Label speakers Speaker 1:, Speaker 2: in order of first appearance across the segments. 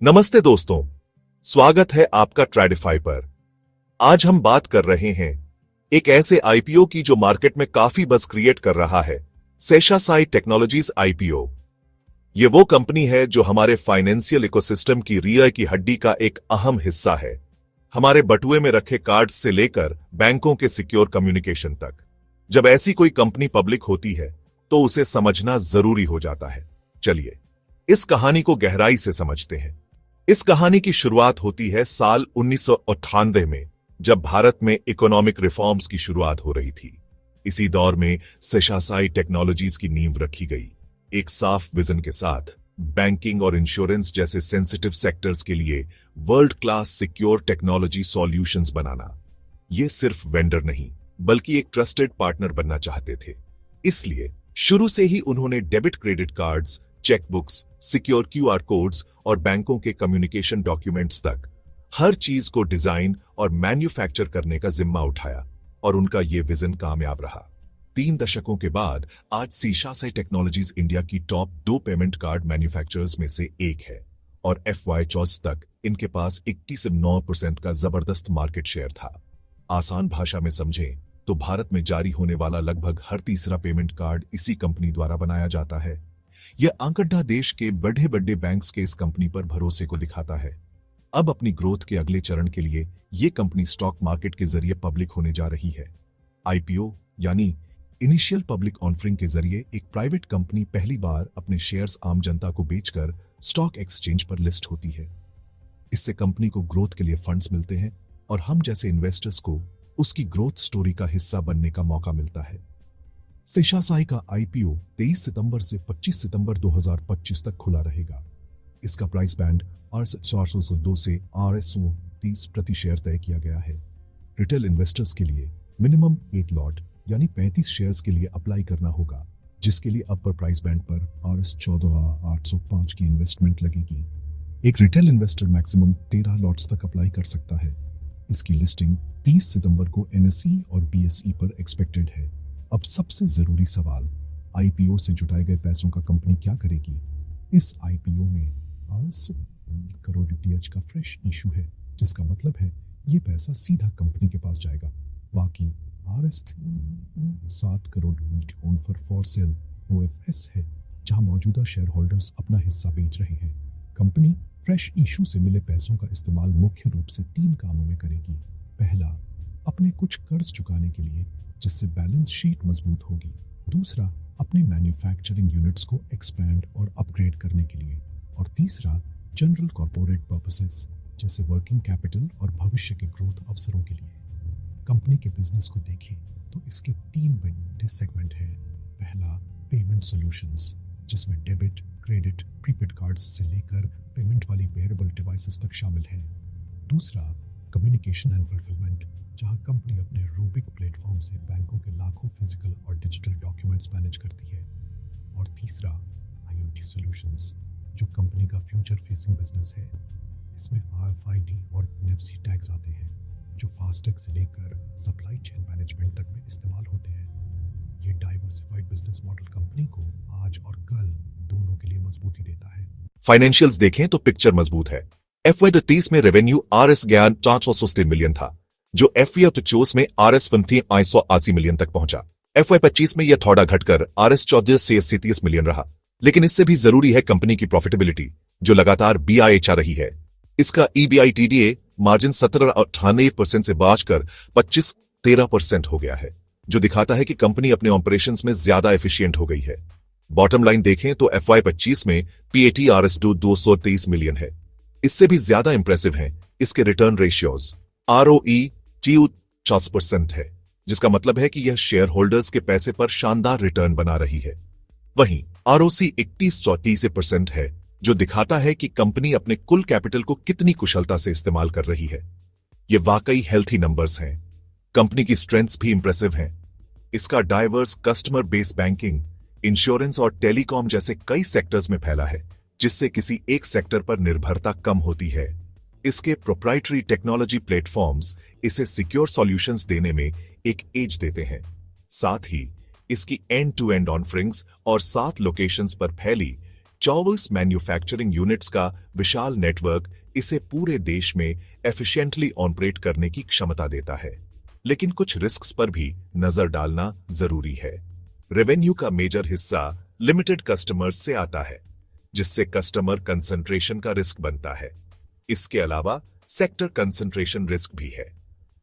Speaker 1: नमस्ते दोस्तों, स्वागत है आपका ट्रेडिफाई पर। आज हम बात कर रहे हैं एक ऐसे आईपीओ की जो मार्केट में काफी बज़ क्रिएट कर रहा है, सेशासाई टेक्नोलॉजीज आईपीओ। ये वो कंपनी है जो हमारे फाइनेंशियल इकोसिस्टम की रीढ़ की हड्डी का एक अहम हिस्सा है, हमारे बटुए में रखे कार्ड्स से लेकर बैंकों के सिक्योर कम्युनिकेशन तक। जब ऐसी कोई कंपनी पब्लिक होती है तो उसे समझना जरूरी हो जाता है। चलिए इस कहानी को गहराई से समझते हैं। इस कहानी की शुरुआत होती है साल 1998 में, जब भारत में इकोनॉमिक रिफॉर्म्स की शुरुआत हो रही थी। इसी दौर में सेशासाई टेक्नोलॉजीज की नींव रखी गई, एक साफ विजन के साथ बैंकिंग और इंश्योरेंस जैसे सेंसिटिव सेक्टर्स के लिए world class secure technology solutions बनाना। ये सिर्फ वेंडर नहीं बल्कि एक ट्रस्टेड पार्टनर बनना चाहते थे। इसलिए शुरू से ही उन्होंने debit credit cards, chequebooks, secure QR codes और बैंकों के कम्युनिकेशन डॉक्यूमेंट्स तक हर चीज को डिजाइन और मैन्युफैक्चर करने का जिम्मा उठाया, और उनका यह विजन कामयाब रहा। 3 दशकों के बाद आज सेशासाई टेक्नोलॉजीज इंडिया की टॉप 2 पेमेंट कार्ड मैन्युफैक्चरर्स में से एक है, और FY24 तक इनके पास 21.9% का जबरदस्त मार्केट शेयर था। आसान भाषा में समझें तो भारत में जारी होने वाला लगभग हर तीसरा पेमेंट कार्ड इसी कंपनी द्वारा बनाया जाता है। यह आंकड़ा देश के बड़े बड़े बैंक्स के इस कंपनी पर भरोसे को दिखाता है। अब अपनी ग्रोथ के अगले चरण के लिए यह कंपनी स्टॉक मार्केट के जरिए पब्लिक होने जा रही है। आईपीओ यानी इनिशियल पब्लिक ऑफरिंग के जरिए एक प्राइवेट कंपनी पहली बार अपने शेयर्स आम जनता को बेचकर स्टॉक एक्सचेंज पर लिस्ट होती है। इससे कंपनी को ग्रोथ के लिए फंड्स मिलते हैं और हम जैसे इन्वेस्टर्स को उसकी ग्रोथ स्टोरी का हिस्सा बनने का मौका मिलता है। सेशासाई का आईपीओ 23 सितंबर से 25 सितंबर 2025 तक खुला रहेगा। इसका प्राइस बैंड RS402 से RS30 प्रति शेयर तय किया गया है। रिटेल इन्वेस्टर्स के लिए मिनिमम 8 लॉट यानी 35 शेयर्स के लिए अप्लाई करना होगा, जिसके लिए अपर प्राइस बैंड पर RS14805 की इन्वेस्टमेंट लगेगी। एक रिटेल इन्वेस्टर मैक्सिमम 13 लॉट्स तक अप्लाई कर सकता है। इसकी लिस्टिंग 30 सितंबर को NSE और BSE पर एक्सपेक्टेड है। अब सबसे जरूरी सवाल, आईपीओ से जुटाए गए पैसों का कंपनी क्या करेगी? इस आईपीओ में करोड़ DTH का फ्रेश इशू है, जिसका मतलब है ये पैसा सीधा कंपनी के पास जाएगा। बाकी RS7 crore own for sale OFS है, जहां मौजूदा शेयर होल्डर्स अपना हिस्सा बेच रहे हैं। कंपनी फ्रेश इशू से मिले पैसों का इस्तेमाल मुख्य रूप से 3 कामों में करेगी। पहला, अपने कुछ कर्ज चुकाने के लिए, जिससे बैलेंस शीट मजबूत होगी। दूसरा, अपने मैन्युफैक्चरिंग यूनिट्स को एक्सपैंड और अपग्रेड करने के लिए। और तीसरा, जनरल कॉर्पोरेट पर्पसेस जैसे वर्किंग कैपिटल और भविष्य के ग्रोथ अवसरों के लिए। कंपनी के बिजनेस को देखें तो इसके 3 बड़े सेगमेंट हैं। पहला, पेमेंट सॉल्यूशंस, जिसमें डेबिट, क्रेडिट, प्रीपेड कार्ड्स से लेकर पेमेंट वाली वेयरेबल डिवाइसेस तक शामिल है। दूसरा, कम्युनिकेशन एंड फुलफिलमेंट, जहां कंपनी अपने रूबिक प्लेटफॉर्म से बैंकों के लाखों फिजिकल और डिजिटल डॉक्यूमेंट्स मैनेज करती है। और तीसरा, IoT सॉल्यूशंस, जो कंपनी का फ्यूचर फेसिंग बिजनेस है। इसमें RFID और NFC टैग्स आते हैं, जो फास्टैग से लेकर सप्लाई चेन मैनेजमेंट तक में इस्तेमाल होते हैं। ये डाइवर्सिफाइड बिजनेस मॉडल कंपनी को आज और कल दोनों के लिए मजबूती देता है। फाइनेंशियल्स देखें तो पिक्चर मजबूत है। FY23 में रेवेन्यू RS460 मिलियन था, जो FY24 में RS180 मिलियन तक पहुंचा। FY25 में यह थोड़ा घटकर RS1430 मिलियन रहा, लेकिन इससे भी जरूरी है कंपनी की प्रॉफिटेबिलिटी, जो लगातार BIH आ रही है। इसका EBITDA मार्जिन 17.98% से बढ़कर 25.13% हो गया है, जो दिखाता है कि कंपनी अपने ऑपरेशंस में ज्यादा एफिशिएंट हो गई है। बॉटम लाइन देखें तो FY25 में PAT RS223 मिलियन है। इससे भी ज्यादा इंप्रेसिव हैं इसके रिटर्न रेशियोज। ROE 40% है, जिसका मतलब है कि यह शेयर होल्डर्स के पैसे पर शानदार रिटर्न बना रही है। वहीं ROC 31% है, जो दिखाता है कि कंपनी अपने कुल कैपिटल को कितनी कुशलता से इस्तेमाल कर रही है। ये वाकई हेल्थी नंबर्स हैं। कंपनी की स्ट्रेंथ्स भी इंप्रेसिव हैं। इसका diverse customer base banking, insurance और टेलीकॉम जैसे कई सेक्टर्स में फैला है, जिससे किसी एक सेक्टर पर निर्भरता कम होती है। इसके प्रोप्राइटरी टेक्नोलॉजी प्लेटफॉर्म्स इसे सिक्योर सॉल्यूशंस देने में एक एज देते हैं। साथ ही इसकी एंड टू एंड ऑफरिंग्स और 7 लोकेशंस पर फैली 24 मैन्युफैक्चरिंग यूनिट्स का विशाल नेटवर्क इसे पूरे देश में एफिशिएंटली ऑपरेट करने की क्षमता देता है। लेकिन कुछ रिस्क्स पर भी नजर डालना जरूरी है। रेवेन्यू का मेजर हिस्सा लिमिटेड कस्टमर्स से आता है, जिससे कस्टमर कंसंट्रेशन का रिस्क बनता है। इसके अलावा सेक्टर कंसंट्रेशन रिस्क भी है।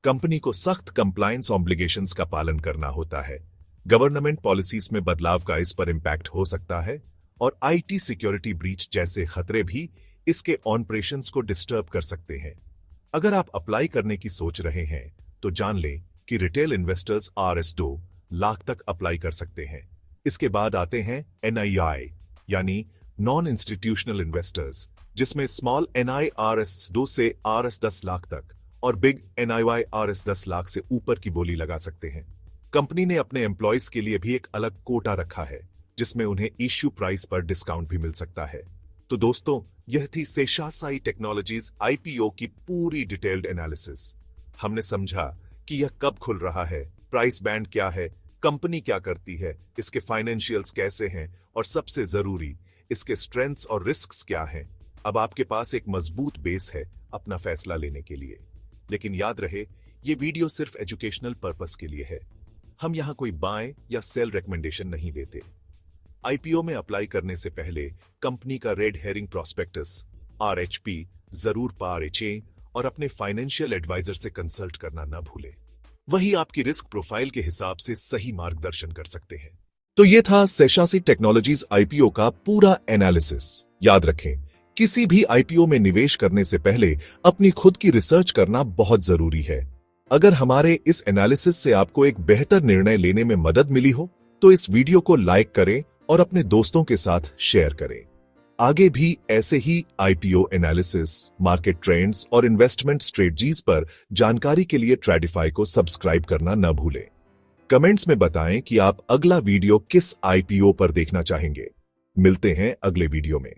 Speaker 1: कंपनी को सख्त कंप्लायंस ऑब्लिगेशंस का पालन करना होता है। गवर्नमेंट पॉलिसीज में बदलाव का इस पर इंपैक्ट हो सकता है और आईटी सिक्योरिटी ब्रीच जैसे खतरे भी इसके ऑपरेशंस को डिस्टर्ब कर सकते हैं। अगर आप अप्लाई करने की सोच रहे हैं तो जान लें कि रिटेल इन्वेस्टर्स RS2 लाख तक अप्लाई कर सकते हैं। इसके बाद आते हैं NII यानी नॉन इंस्टीट्यूशनल इन्वेस्टर्स, जिसमें स्मॉल NI RS2 से RS10 लाख तक और बिग NIY RS10 लाख से ऊपर की बोली लगा सकते हैं। कंपनी ने अपने एम्प्लॉयज के लिए भी एक अलग कोटा रखा है, जिसमें उन्हें इश्यू प्राइस पर डिस्काउंट भी मिल सकता है। तो दोस्तों, यह थी सेशासाई टेक्नोलॉजीज IPO की पूरी डिटेल्ड एनालिसिस। हमने समझा कि यह कब खुल रहा है, प्राइस बैंड क्या है, कंपनी क्या करती है, इसके फाइनेंशियल्स कैसे हैं और सबसे जरूरी इसके स्ट्रेंथ्स और रिस्क्स क्या हैं। अब आपके पास एक मजबूत बेस है अपना फैसला लेने के लिए। लेकिन याद रहे, ये वीडियो सिर्फ एजुकेशनल पर्पस के लिए है। हम यहां कोई बाय या सेल रिकमेंडेशन नहीं देते। IPO में अप्लाई करने से पहले कंपनी का रेड हेरिंग प्रोस्पेक्टस RHP जरूर पढ़ें और अपने फाइनेंशियल एडवाइजर से कंसल्ट करना न भूलें। वही आपकी रिस्क प्रोफाइल के हिसाब से सही मार्गदर्शन कर सकते हैं। तो ये था सेशासी टेक्नोलॉजीज IPO का पूरा एनालिसिस। याद रखें, किसी भी IPO में निवेश करने से पहले अपनी खुद की रिसर्च करना बहुत जरूरी है। अगर हमारे इस एनालिसिस से आपको एक बेहतर निर्णय लेने में मदद मिली हो तो इस वीडियो को लाइक करें और अपने दोस्तों के साथ शेयर करें। आगे भी ऐसे ही IPO एनालिसिस, मार्केट ट्रेंड्स और इन्वेस्टमेंट स्ट्रेटजीज पर जानकारी के लिए ट्रेडिफाई को सब्सक्राइब करना न भूलें। कमेंट्स में बताएं कि आप अगला वीडियो किस IPO पर देखना चाहेंगे। मिलते हैं अगले वीडियो में।